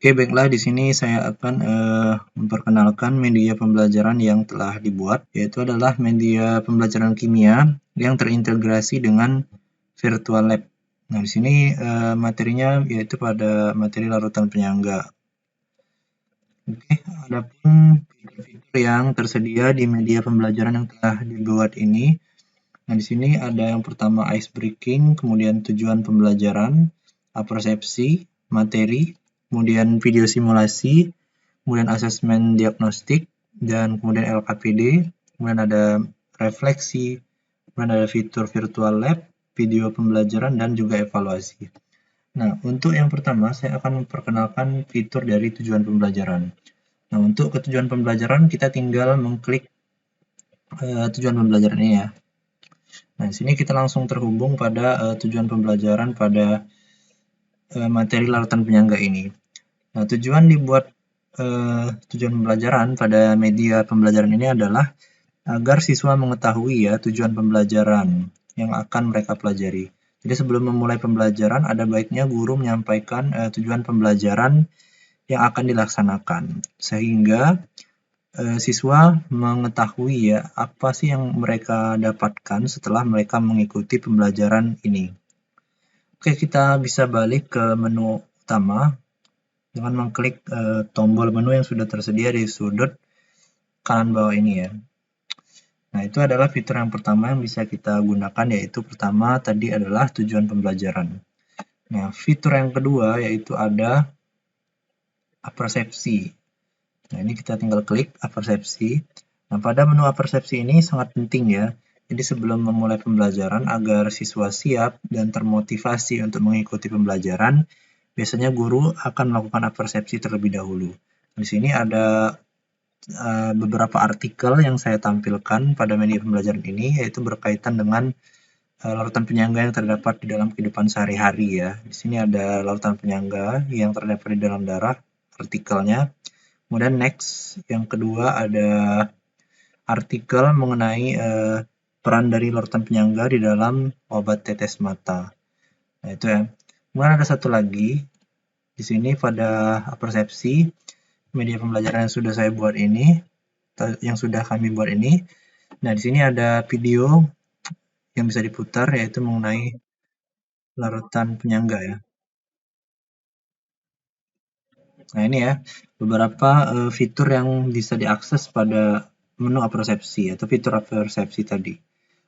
Oke, baiklah di sini saya akan memperkenalkan media pembelajaran yang telah dibuat, yaitu adalah media pembelajaran kimia yang terintegrasi dengan virtual lab. Nah, di sini materinya yaitu pada materi larutan penyangga. Oke, adapun fitur-fitur yang tersedia di media pembelajaran yang telah dibuat ini. Nah, di sini ada yang pertama ice breaking, kemudian tujuan pembelajaran, persepsi, materi, kemudian video simulasi, kemudian asesmen diagnostik, dan kemudian LKPD, kemudian ada refleksi, kemudian ada fitur virtual lab, video pembelajaran, dan juga evaluasi. Nah, untuk yang pertama, saya akan memperkenalkan fitur dari tujuan pembelajaran. Nah, untuk ketujuan pembelajaran, kita tinggal mengklik tujuan pembelajaran ini ya. Nah, di sini kita langsung terhubung pada tujuan pembelajaran pada materi larutan penyangga ini. Nah, tujuan dibuat tujuan pembelajaran pada media pembelajaran ini adalah agar siswa mengetahui ya tujuan pembelajaran yang akan mereka pelajari. Jadi sebelum memulai pembelajaran, ada baiknya guru menyampaikan tujuan pembelajaran yang akan dilaksanakan, sehingga siswa mengetahui ya apa sih yang mereka dapatkan setelah mereka mengikuti pembelajaran ini. Oke, kita bisa balik ke menu utama dengan mengklik tombol menu yang sudah tersedia di sudut kanan bawah ini ya. Nah, itu adalah fitur yang pertama yang bisa kita gunakan, yaitu pertama tadi adalah tujuan pembelajaran. Nah, fitur yang kedua yaitu ada persepsi. Nah, ini kita tinggal klik persepsi. Nah, pada menu persepsi ini sangat penting ya. Jadi sebelum memulai pembelajaran agar siswa siap dan termotivasi untuk mengikuti pembelajaran, biasanya guru akan melakukan persepsi terlebih dahulu. Di sini ada beberapa artikel yang saya tampilkan pada media pembelajaran ini, yaitu berkaitan dengan larutan penyangga yang terdapat di dalam kehidupan sehari-hari ya. Di sini ada larutan penyangga yang terdapat di dalam darah, artikelnya. Kemudian next, yang kedua ada artikel mengenai peran dari larutan penyangga di dalam obat tetes mata. Nah, itu ya. Kemudian ada satu lagi, di sini pada persepsi, media pembelajaran yang sudah saya buat ini, yang sudah kami buat ini. Nah, di sini ada video yang bisa diputar, yaitu mengenai larutan penyangga ya. Nah, ini ya, beberapa fitur yang bisa diakses pada menu persepsi atau fitur persepsi tadi.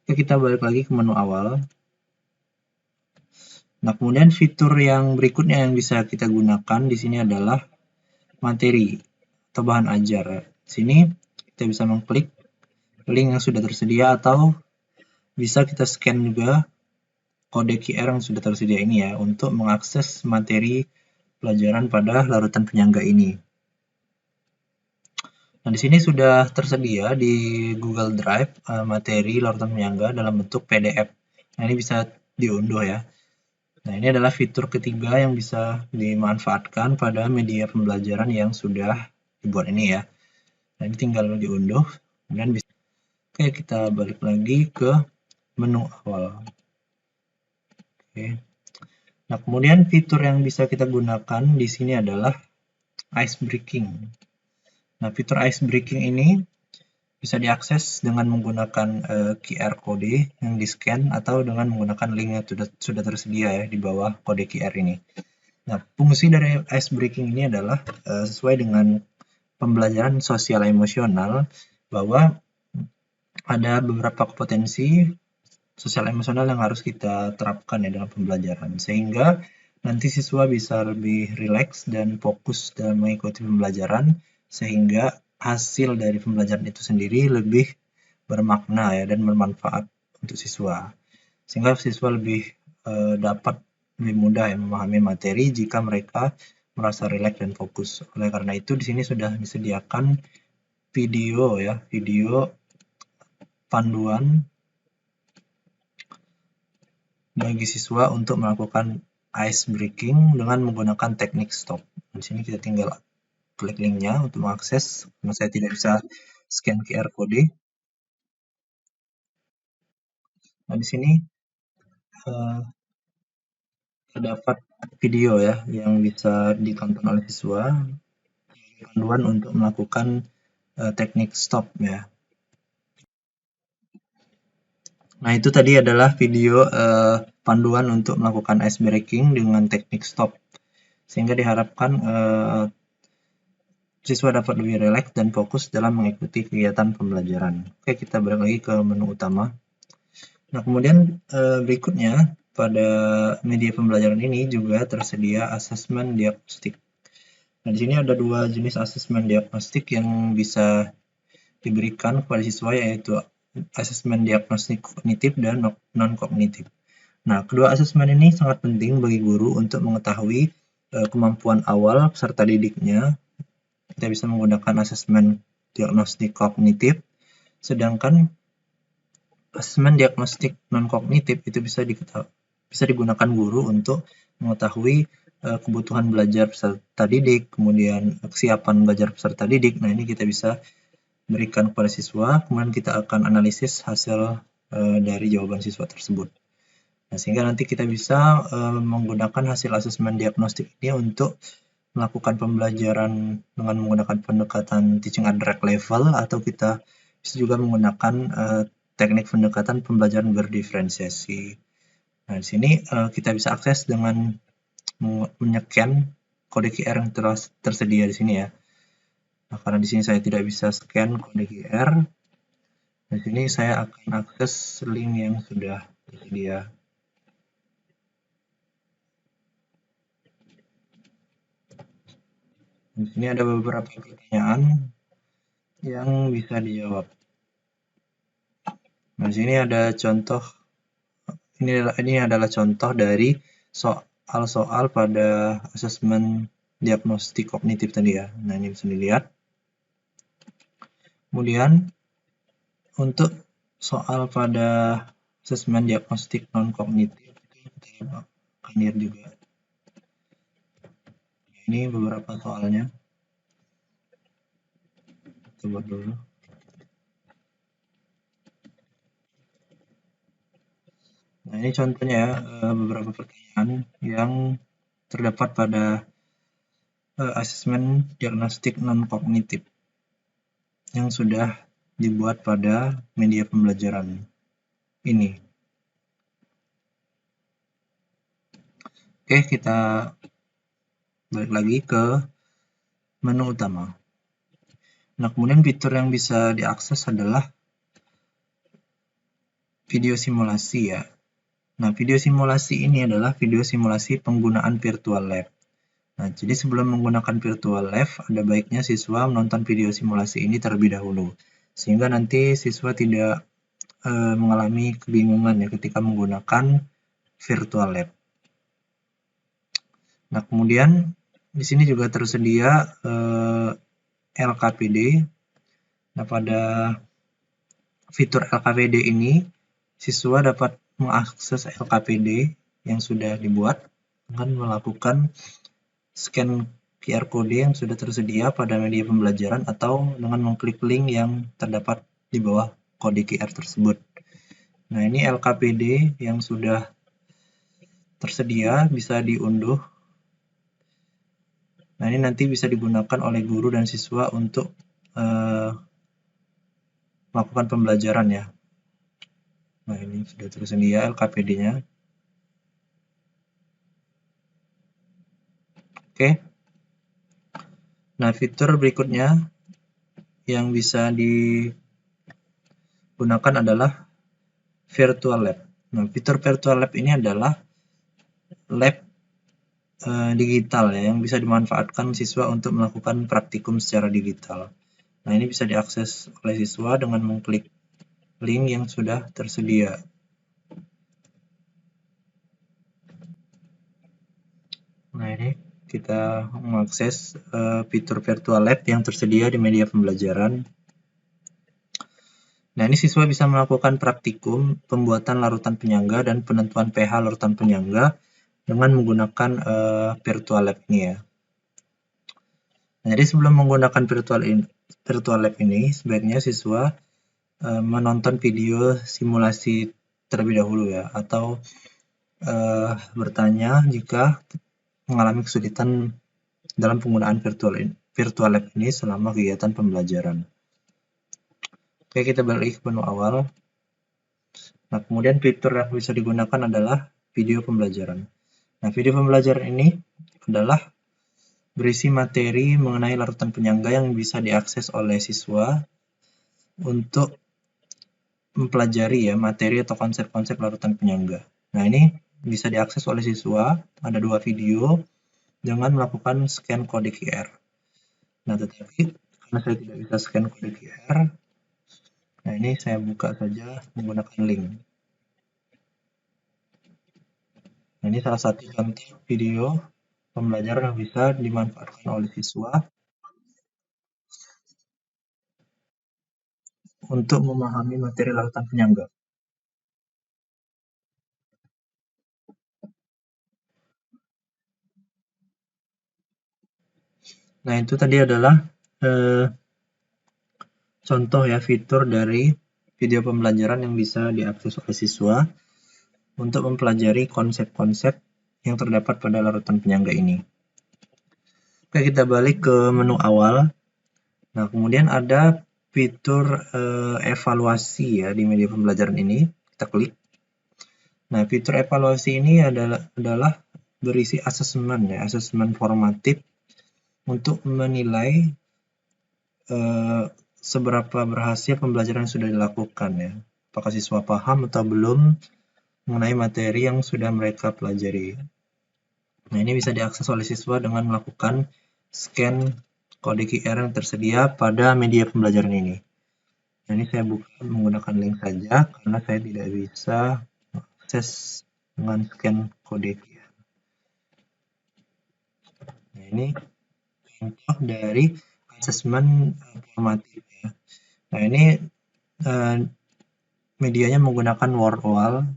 Oke, kita balik lagi ke menu awal. Nah, kemudian fitur yang berikutnya yang bisa kita gunakan di sini adalah materi atau bahan ajar. Di sini kita bisa mengklik link yang sudah tersedia atau bisa kita scan juga kode QR yang sudah tersedia ini ya untuk mengakses materi pelajaran pada larutan penyangga ini. Nah, di sini sudah tersedia di Google Drive materi larutan penyangga dalam bentuk PDF. Nah, ini bisa diunduh ya. Nah, ini adalah fitur ketiga yang bisa dimanfaatkan pada media pembelajaran yang sudah dibuat ini ya. Nah, ini tinggal diunduh, kemudian bisa. Oke, kita balik lagi ke menu awal. Oke. Nah, kemudian fitur yang bisa kita gunakan di sini adalah ice breaking. Nah, fitur ice breaking ini bisa diakses dengan menggunakan QR code yang di-scan atau dengan menggunakan link yang sudah tersedia ya di bawah kode QR ini. Nah, fungsi dari ice breaking ini adalah sesuai dengan pembelajaran sosial emosional bahwa ada beberapa kompetensi sosial emosional yang harus kita terapkan ya dalam pembelajaran sehingga nanti siswa bisa lebih rileks dan fokus dalam mengikuti pembelajaran sehingga hasil dari pembelajaran itu sendiri lebih bermakna ya dan bermanfaat untuk siswa sehingga siswa lebih dapat lebih mudah ya memahami materi jika mereka merasa rileks dan fokus. Oleh karena itu di sini sudah disediakan video ya, video panduan bagi siswa untuk melakukan ice breaking dengan menggunakan teknik stop. Di sini kita tinggal klik linknya untuk mengakses, karena saya tidak bisa scan QR code. Nah, di sini terdapat video ya yang bisa ditonton oleh siswa, panduan untuk melakukan teknik stop ya. Nah, itu tadi adalah video panduan untuk melakukan ice breaking dengan teknik stop, sehingga diharapkan siswa dapat lebih rileks dan fokus dalam mengikuti kegiatan pembelajaran. Oke, kita balik lagi ke menu utama. Nah, kemudian berikutnya pada media pembelajaran ini juga tersedia asesmen diagnostik. Nah, di sini ada dua jenis asesmen diagnostik yang bisa diberikan kepada siswa, yaitu asesmen diagnostik kognitif dan non-kognitif. Nah, kedua asesmen ini sangat penting bagi guru untuk mengetahui kemampuan awal peserta didiknya. Kita bisa menggunakan asesmen diagnostik kognitif, sedangkan asesmen diagnostik non-kognitif itu bisa digunakan guru untuk mengetahui kebutuhan belajar peserta didik, kemudian kesiapan belajar peserta didik. Nah, ini kita bisa berikan kepada siswa, kemudian kita akan analisis hasil dari jawaban siswa tersebut. Nah, sehingga nanti kita bisa menggunakan hasil asesmen diagnostik ini untuk melakukan pembelajaran dengan menggunakan pendekatan teaching at direct level, atau kita bisa juga menggunakan teknik pendekatan pembelajaran berdiferensiasi. Nah, di sini kita bisa akses dengan men-scan kode QR yang telah tersedia di sini ya. Nah, karena di sini saya tidak bisa scan kode QR, di sini saya akan akses link yang sudah tersedia. Di sini ada beberapa pertanyaan yang bisa dijawab. Nah, di sini ada contoh. Ini adalah contoh dari soal-soal pada asesmen diagnostik kognitif tadi ya. Nah, ini bisa dilihat. Kemudian untuk soal pada asesmen diagnostik non-kognitif kita akan lihat juga. Ini beberapa soalnya. Coba dulu. Nah, ini contohnya ya, beberapa pertanyaan yang terdapat pada asesmen diagnostik non-kognitif yang sudah dibuat pada media pembelajaran ini. Oke, kita balik lagi ke menu utama. Nah, kemudian fitur yang bisa diakses adalah video simulasi ya. Nah, video simulasi ini adalah video simulasi penggunaan virtual lab. Nah, jadi sebelum menggunakan virtual lab, ada baiknya siswa menonton video simulasi ini terlebih dahulu, sehingga nanti siswa tidak mengalami kebingungan ya ketika menggunakan virtual lab. Nah, kemudian di sini juga tersedia LKPD. Nah, pada fitur LKPD ini, siswa dapat mengakses LKPD yang sudah dibuat dengan melakukan scan QR code yang sudah tersedia pada media pembelajaran atau dengan mengklik link yang terdapat di bawah kode QR tersebut. Nah, ini LKPD yang sudah tersedia bisa diunduh. Nah, ini nanti bisa digunakan oleh guru dan siswa untuk melakukan pembelajaran ya. Nah, ini sudah tersedia LKPD-nya. Oke. Nah, fitur berikutnya yang bisa digunakan adalah virtual lab. Nah, fitur virtual lab ini adalah lab digital ya, yang bisa dimanfaatkan siswa untuk melakukan praktikum secara digital. Nah, ini bisa diakses oleh siswa dengan mengklik link yang sudah tersedia. Nah, ini kita mengakses fitur virtual lab yang tersedia di media pembelajaran. Nah, ini siswa bisa melakukan praktikum pembuatan larutan penyangga dan penentuan pH larutan penyangga dengan menggunakan virtual lab ini ya. Nah, jadi sebelum menggunakan virtual lab ini, sebaiknya siswa menonton video simulasi terlebih dahulu ya, atau bertanya jika mengalami kesulitan dalam penggunaan virtual lab ini selama kegiatan pembelajaran. Oke, kita balik ke menu awal. Nah, kemudian fitur yang bisa digunakan adalah video pembelajaran. Nah, video pembelajaran ini adalah berisi materi mengenai larutan penyangga yang bisa diakses oleh siswa untuk mempelajari ya materi atau konsep-konsep larutan penyangga. Nah, ini bisa diakses oleh siswa, ada 2 video dengan melakukan scan kode QR. Nah, tetapi karena saya tidak bisa scan kode QR, nah ini saya buka saja menggunakan link. Nah, ini salah satu contoh video pembelajaran yang bisa dimanfaatkan oleh siswa untuk memahami materi larutan penyangga. Nah, itu tadi adalah contoh ya fitur dari video pembelajaran yang bisa diakses oleh siswa untuk mempelajari konsep-konsep yang terdapat pada larutan penyangga ini. Oke, kita balik ke menu awal. Nah, kemudian ada fitur evaluasi ya di media pembelajaran ini. Kita klik. Nah, fitur evaluasi ini adalah berisi asesmen ya, asesmen formatif untuk menilai seberapa berhasil pembelajaran yang sudah dilakukan ya. Apakah siswa paham atau belum mengenai materi yang sudah mereka pelajari. Nah, ini bisa diakses oleh siswa dengan melakukan scan kode QR yang tersedia pada media pembelajaran ini. Nah, ini saya buka menggunakan link saja karena saya tidak bisa akses dengan scan kode QR. Nah, ini contoh dari asesmen formatif ya. Nah, ini medianya menggunakan word wall.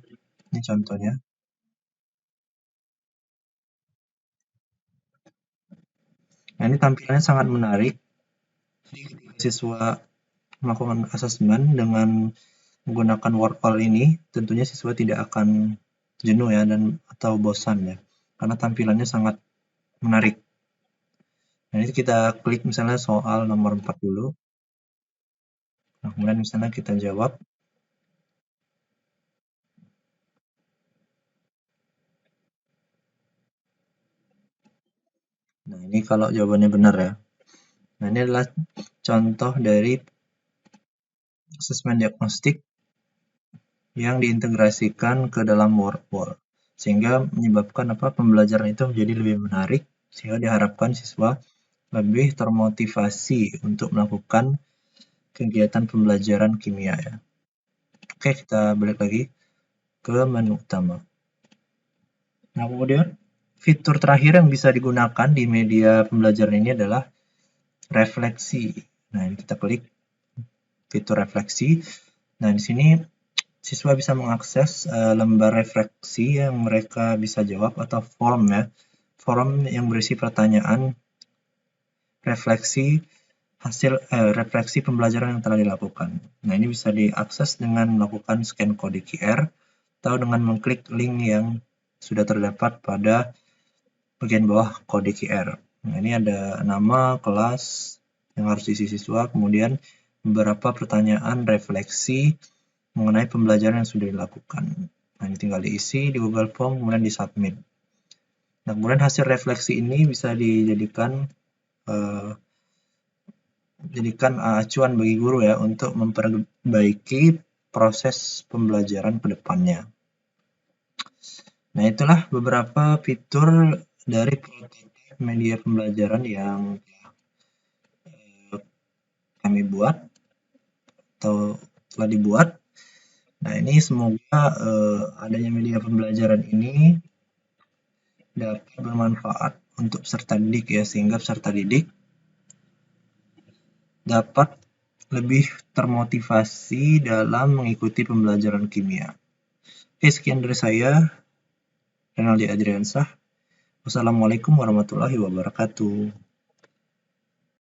Ini contohnya. Nah, ini tampilannya sangat menarik. Jadi, ketika siswa melakukan asesmen dengan menggunakan word wall ini, tentunya siswa tidak akan jenuh ya dan atau bosan ya, karena tampilannya sangat menarik. Nah, ini kita klik misalnya soal nomor 4 dulu. Nah, kemudian misalnya kita jawab. Nah, ini kalau jawabannya benar ya. Nah, ini adalah contoh dari asesmen diagnostik yang diintegrasikan ke dalam word wall, sehingga menyebabkan pembelajaran itu menjadi lebih menarik, sehingga diharapkan siswa lebih termotivasi untuk melakukan kegiatan pembelajaran kimia ya. Oke, kita balik lagi ke menu utama. Nah, kemudian fitur terakhir yang bisa digunakan di media pembelajaran ini adalah refleksi. Nah, ini kita klik fitur refleksi. Nah, di sini siswa bisa mengakses lembar refleksi yang mereka bisa jawab atau form ya. Form yang berisi pertanyaan refleksi pembelajaran yang telah dilakukan. Nah, ini bisa diakses dengan melakukan scan kode QR atau dengan mengklik link yang sudah terdapat pada bagian bawah kode QR. Nah, ini ada nama, kelas yang harus diisi siswa, kemudian beberapa pertanyaan refleksi mengenai pembelajaran yang sudah dilakukan. Nah, ini tinggal diisi di Google Form, kemudian disubmit. Nah, kemudian hasil refleksi ini bisa dijadikan acuan bagi guru ya untuk memperbaiki proses pembelajaran ke depannya. Nah, itulah beberapa fitur dari prototipe media pembelajaran yang kami buat atau telah dibuat. Nah, ini semoga adanya media pembelajaran ini dapat bermanfaat untuk peserta didik ya, sehingga peserta didik dapat lebih termotivasi dalam mengikuti pembelajaran kimia. Oke, sekian dari saya, Renaldi Adriansah. Wassalamualaikum warahmatullahi wabarakatuh.